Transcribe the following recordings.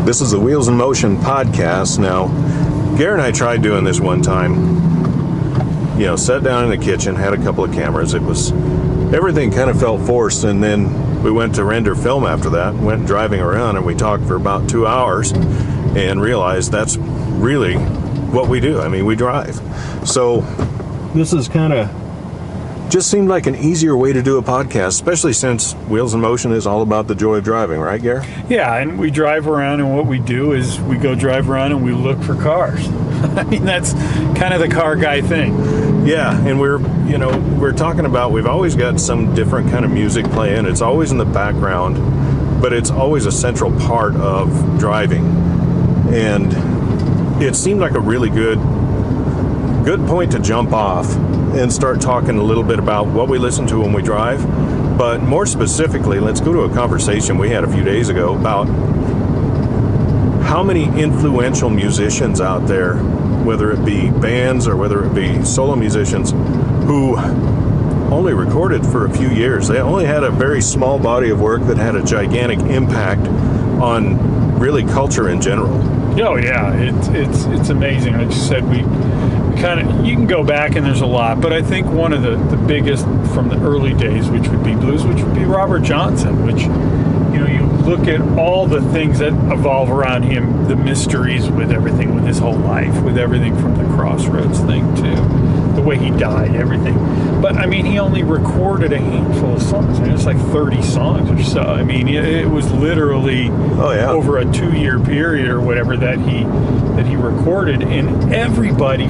This is the Wheels in Motion podcast. Now, Gary and I tried doing this one time. You know, sat down in the kitchen, had a couple of cameras. Everything kind of felt forced, and then we went to render film after that, went driving around, and we talked for about 2 hours and realized that's really what we do. I mean, we drive. So this is kind of just seemed like an easier way to do a podcast, especially since Wheels in Motion is all about the joy of driving, right, Gary? Yeah, and we drive around, and what we do is we go drive around and we look for cars. I mean, that's kind of the car guy thing. Yeah, and we're talking about, we've always got some different kind of music playing. It's always in the background, but it's always a central part of driving. And it seemed like a really good point to jump off and start talking a little bit about what we listen to when we drive. But more specifically, let's go to a conversation we had a few days ago about how many influential musicians out there, whether it be bands or whether it be solo musicians, who only recorded for a few years. They only had a very small body of work that had a gigantic impact on really culture in general. Oh yeah, it's amazing. Like you said, we kind of, you can go back and there's a lot, but I think one of the biggest from the early days, which would be blues, which would be Robert Johnson, which, you know, you look at all the things that evolve around him, the mysteries with everything, with his whole life, with everything from the Crossroads thing to the way he died, everything. But I mean, he only recorded a handful of songs. I mean, it's like 30 songs or so. I mean, it was literally over a 2-year period or whatever that he recorded, and everybody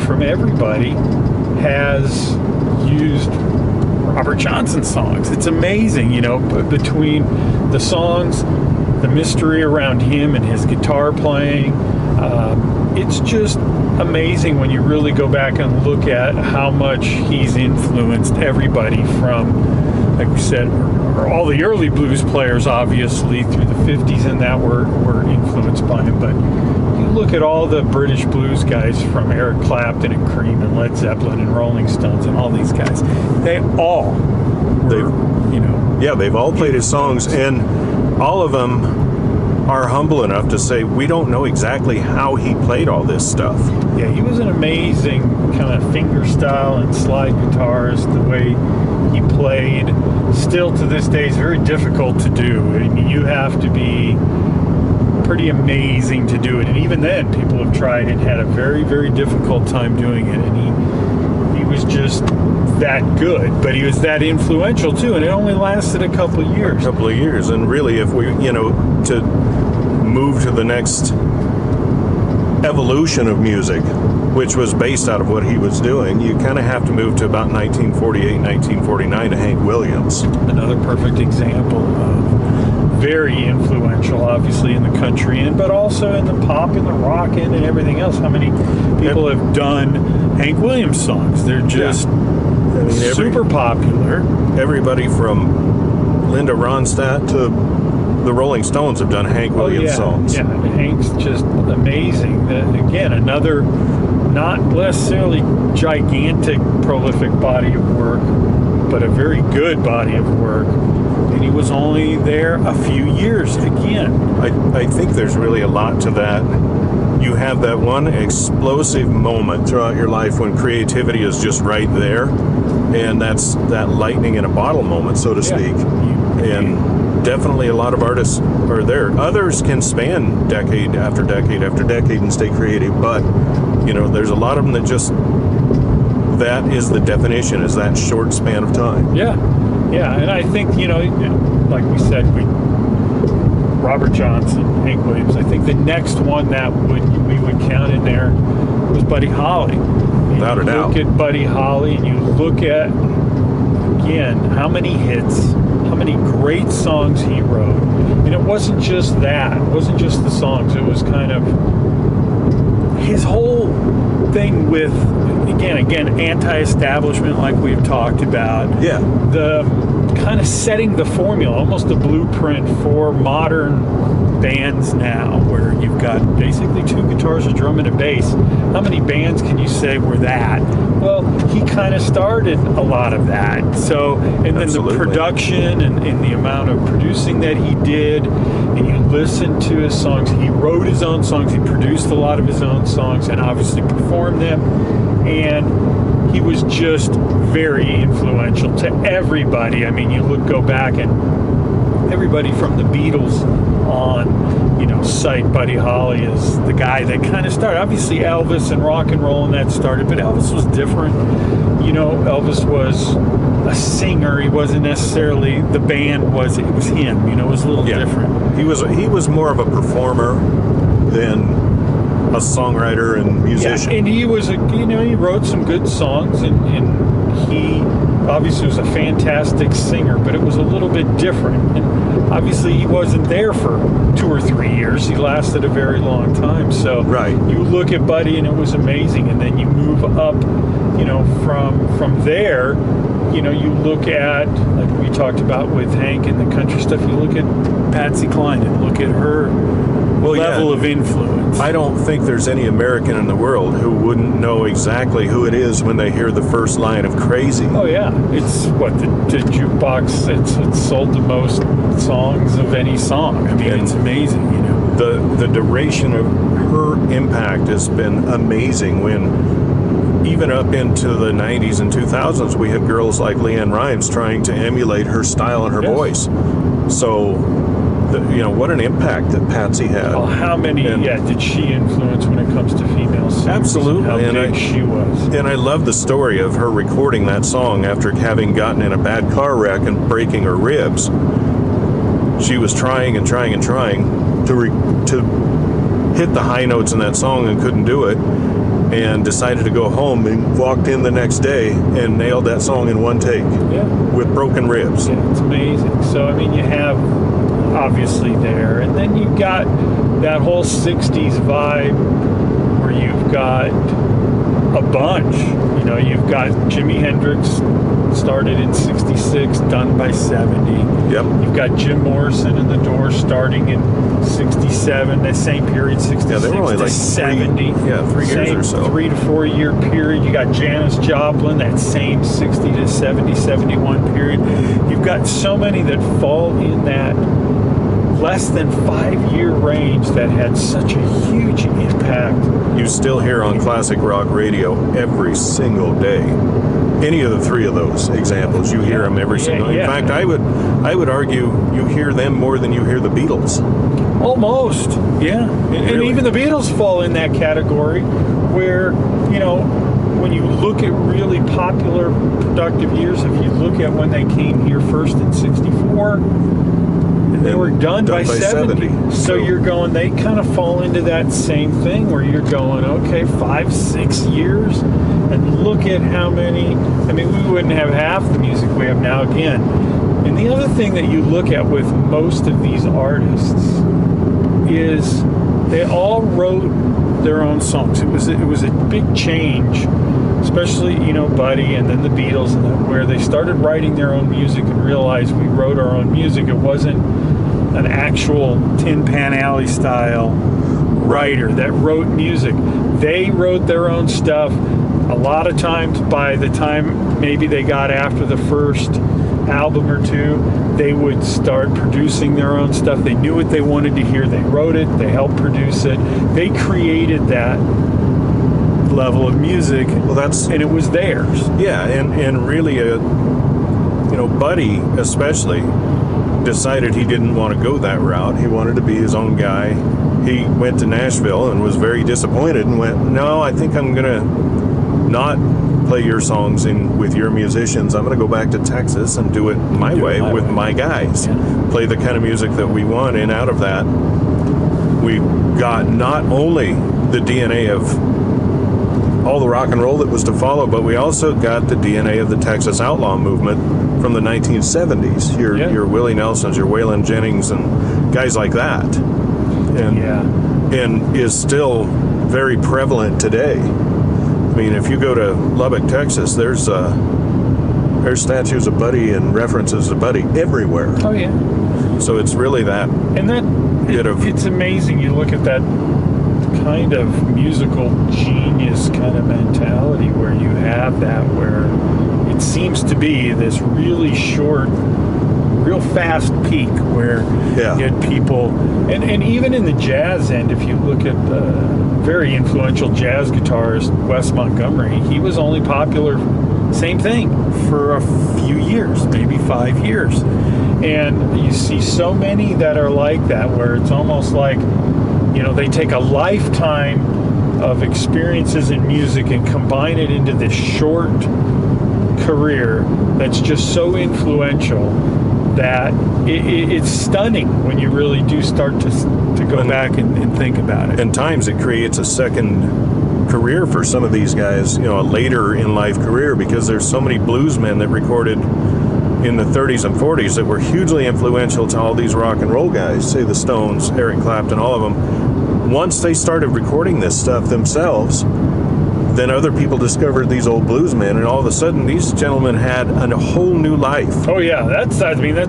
has used Robert Johnson songs. It's amazing, you know, between the songs, the mystery around him and his guitar playing. It's just amazing when you really go back and look at how much he's influenced everybody from, like we said, all the early blues players, obviously, through the 50s and that were influenced by him. But you look at all the British blues guys, from Eric Clapton and Cream and Led Zeppelin and Rolling Stones and all these guys, they all were, you know. Yeah, they've all played his songs, and all of them are humble enough to say, we don't know exactly how he played all this stuff. Yeah, he was an amazing kind of finger style and slide guitarist. The way he played, still to this day, is very difficult to do. I mean, you have to be pretty amazing to do it. And even then, people have tried and had a very, very difficult time doing it. And he was just that good, but he was that influential too. And it only lasted a couple of years. And really, if we, you know, to move to the next evolution of music, which was based out of what he was doing, you kind of have to move to about 1948, 1949 to Hank Williams. Another perfect example of very influential, obviously, in the country end, but also in the pop and the rock end and everything else. How many people have done Hank Williams songs? They're just super popular. Everybody from Linda Ronstadt to the Rolling Stones have done Hank Williams songs. Yeah, Hank's just amazing. Again, another not necessarily gigantic, prolific body of work, but a very good body of work. And he was only there a few years again. I think there's really a lot to that. You have that one explosive moment throughout your life when creativity is just right there, and that's that lightning in a bottle moment, so to speak. And definitely a lot of artists are there. Others can span decade after decade after decade and stay creative, but you know, there's a lot of them that just, that is the definition, is that short span of time. Yeah, and I think, you know, like we said, Robert Johnson, Hank Williams. I think the next one that we would count in there was Buddy Holly. Without a doubt. You look at Buddy Holly and you look at, again, how many hits, how many great songs he wrote. And it wasn't just that. It wasn't just the songs. It was kind of his whole thing with, again, anti-establishment, like we've talked about. Yeah. The kind of setting the formula, almost the blueprint for modern bands now, where, you've got basically two guitars, a drum, and a bass. How many bands can you say were that? Well, he kind of started a lot of that. So, and then Absolutely. the production and the amount of producing that he did, and you listen to his songs. He wrote his own songs. He produced a lot of his own songs and obviously performed them. And he was just very influential to everybody. I mean, go back and everybody from the Beatles on, cite Buddy Holly as the guy that kind of started. Obviously, Elvis and rock and roll and that started, but Elvis was different. Elvis was a singer. He wasn't necessarily, the band was, it was him. It was a little different. He was more of a performer than a songwriter and musician. Yeah, and he was he wrote some good songs, and he obviously was a fantastic singer, but it was a little bit different. And obviously he wasn't there for 2 or 3 years. He lasted a very long time. So Right. you look at Buddy and it was amazing, and then you move up, from there, you look at, like we talked about with Hank and the country stuff, you look at Patsy Cline and look at her level of influence. I don't think there's any American in the world who wouldn't know exactly who it is when they hear the first line of Crazy. Oh yeah, it's what the jukebox. It's sold the most songs of any song. I mean, And it's amazing. The duration of her impact has been amazing. When even up into the 90s and 2000s, we had girls like Leanne Rimes trying to emulate her style and her Yes. voice. So, what an impact that Patsy had. Well, how many? Did she influence when it comes to female singers? Absolutely, How and big she was. And I love the story of her recording that song after having gotten in a bad car wreck and breaking her ribs. She was trying and trying and trying to hit the high notes in that song and couldn't do it, and decided to go home and walked in the next day and nailed that song in one take Yeah. with broken ribs. Yeah, it's amazing. So, I mean, you have obviously there, and then you've got that whole 60s vibe where you've got a bunch. You've got Jimi Hendrix, started in 66, done by 70. Yep. You've got Jim Morrison and the Doors starting in 67, that same period, 66 Yeah, they were only to like 70. 3 years Same or so. 3 to 4 year period. You got Janis Joplin, that same 60 to 70, 71 period. You've got so many that fall in that less than 5-year range that had such a huge impact. You still hear on classic rock radio every single day. Any of the three of those examples, you hear them every single day. In fact, I would argue you hear them more than you hear the Beatles. Almost, yeah. And Really? even the Beatles fall in that category where, when you look at really popular, productive years, if you look at when they came here first in 64, and they were done by 70. So you're going, they kind of fall into that same thing where you're going, okay, 5-6 years, and look at how many. I mean, we wouldn't have half the music we have now again. And the other thing that you look at with most of these artists is they all wrote their own songs. It was a big change, especially Buddy and then the Beatles, and where they started writing their own music and realized we wrote our own music. It wasn't an actual Tin Pan Alley style writer that wrote music. They wrote their own stuff. A lot of times, by the time maybe they got after the first album or two, they would start producing their own stuff. They knew what they wanted to hear. They wrote it. They helped produce it. They created that level of music. Well, and it was theirs. Yeah, and really, Buddy especially decided he didn't want to go that route. He wanted to be his own guy. He went to Nashville and was very disappointed and went, no, I think I'm going to not play your songs with your musicians. I'm going to go back to Texas and do it my way with my guys. Yeah. Play the kind of music that we want, and out of that, we got not only the DNA of all the rock and roll that was to follow, but we also got the DNA of the Texas outlaw movement from the 1970s. Your Willie Nelsons, your Waylon Jennings, and guys like that, and is still very prevalent today. I mean, if you go to Lubbock, Texas, there's statues of Buddy and references to Buddy everywhere. Oh yeah. So it's really that. And bit of. It's amazing. You look at that kind of musical genius kind of mentality where you have that, where it seems to be this really short, real fast peak where Yeah. you had people, and even in the jazz end, if you look at the very influential jazz guitarist Wes Montgomery, he was only popular, same thing, for a few years, maybe 5 years. And you see so many that are like that, where it's almost like, they take a lifetime of experiences in music and combine it into this short career that's just so influential that it's stunning when you really do start to go back and think about it. And times it creates a second career for some of these guys, a later in life career, because there's so many bluesmen that recorded in the 30s and 40s that were hugely influential to all these rock and roll guys, say the Stones, Eric Clapton, all of them. Once they started recording this stuff themselves, then other people discovered these old bluesmen, and all of a sudden these gentlemen had a whole new life. Oh yeah, that's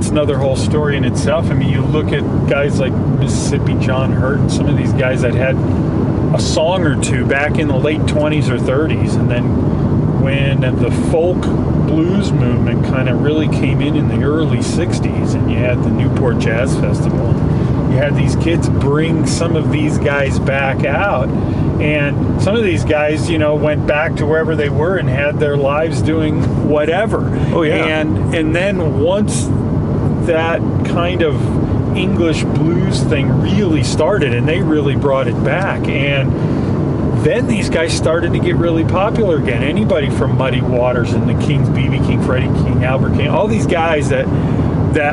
another whole story in itself. You look at guys like Mississippi John Hurt and some of these guys that had a song or two back in the late 20s or 30s, and then when the folk blues movement kind of really came in the early 60s, and you had the Newport Jazz Festival, you had these kids bring some of these guys back out, and some of these guys, went back to wherever they were and had their lives doing whatever. Oh yeah. And then once that kind of English blues thing really started, and they really brought it back, and then these guys started to get really popular again. Anybody from Muddy Waters and the Kings, B.B. King, Freddie King, Albert King, all these guys that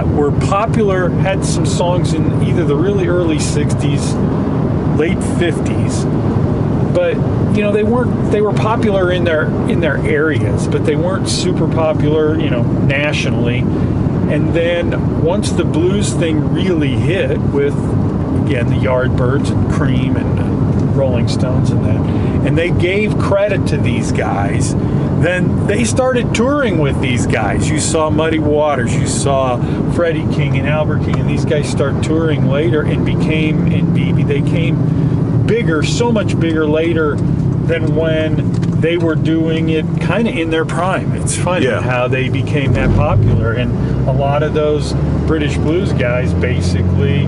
were popular, had some songs in either the really early 60s, late 50s, but they were popular in their areas, but they weren't super popular, nationally. And then once the blues thing really hit with, again, the Yardbirds and Cream and Rolling Stones and that, and they gave credit to these guys, then they started touring with these guys. You saw Muddy Waters, you saw Freddie King and Albert King, and these guys start touring later and became, in BB, they came bigger, so much bigger later than when they were doing it kind of in their prime. It's funny how they became that popular, and a lot of those British blues guys basically,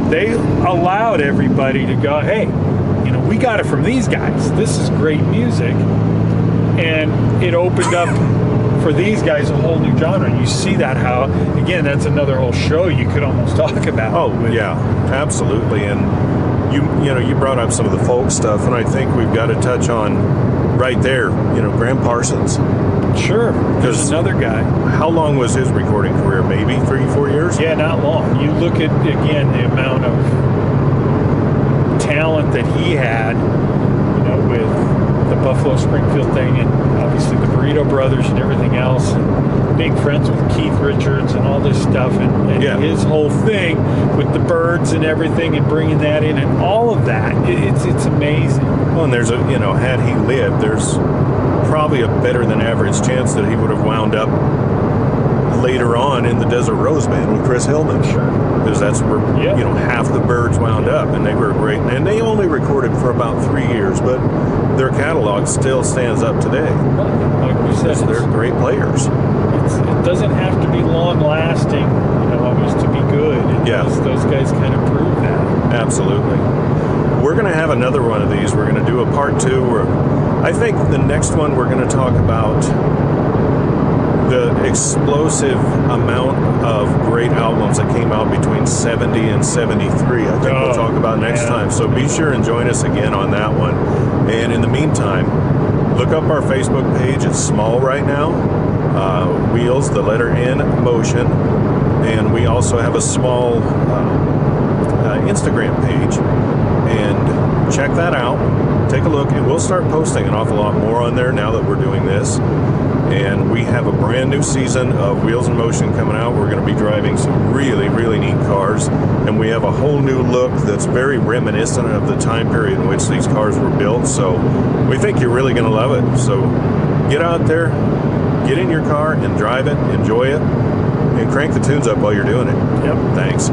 they allowed everybody to go, hey, we got it from these guys. This is great music. And it opened up for these guys a whole new genre. You see that, how, again, that's another whole show you could almost talk about. Oh, yeah, absolutely. And you brought up some of the folk stuff, and I think we've got to touch on right there, Graham Parsons. Sure, there's another guy. How long was his recording career? Maybe 3-4 years? Yeah, not long. You look at, again, the amount of talent that he had, with the Buffalo Springfield thing, and obviously the Burrito Brothers and everything else, and being friends with Keith Richards and all this stuff, and his whole thing with the Byrds and everything, and bringing that in, and all of that. It's amazing. Well, and there's had he lived, there's probably a better than average chance that he would have wound up later on in the Desert Rose Band with Chris Hillman. Sure. Because that's where, half the Byrds wound up, and they were great. And they only recorded for about 3 years, but their catalog still stands up today. Like we said, they're great players. It doesn't have to be long-lasting, always to be good. And those guys kind of prove that. Absolutely. We're going to have another one of these. We're going to do a part 2. I think the next one we're going to talk about the explosive amount of great albums that came out between 70 and 73. I think we'll talk about next time. So be sure and join us again on that one. And in the meantime, look up our Facebook page. It's small right now. Wheels, the letter N, Motion. And we also have a small Instagram page. And check that out. Take a look, and we'll start posting an awful lot more on there now that we're doing this. And we have a brand new season of Wheels in Motion coming out. We're going to be driving some really, really neat cars. And we have a whole new look that's very reminiscent of the time period in which these cars were built. So we think you're really going to love it. So get out there, get in your car and drive it, enjoy it, and crank the tunes up while you're doing it. Yep. Thanks.